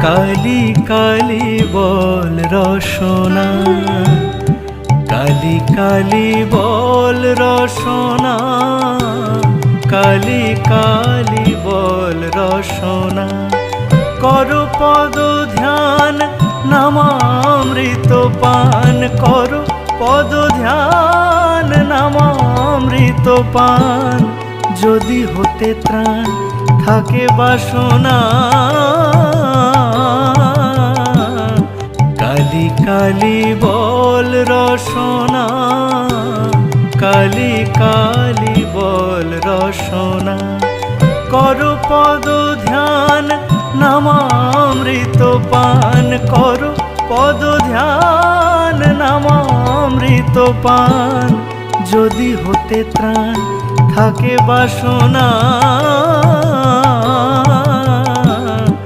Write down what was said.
কালি কালি বল রসনা, কালি কালি বল রসনা, কালি কালি বল রসনা। কর পদ ধ্যান নামামৃত পান, কর পদ ধ্যান নামামৃত পান। যদি হতে ত্রাণ থাকে বাসনা, কালি কালি বল রসনা, কালি কালি বল রসনা। কর পদ ধ্যান নামামৃত পান, কর পদ ধ্যান নামামৃত পান। যদি হতে ত্রাণ থাকে বাসনা,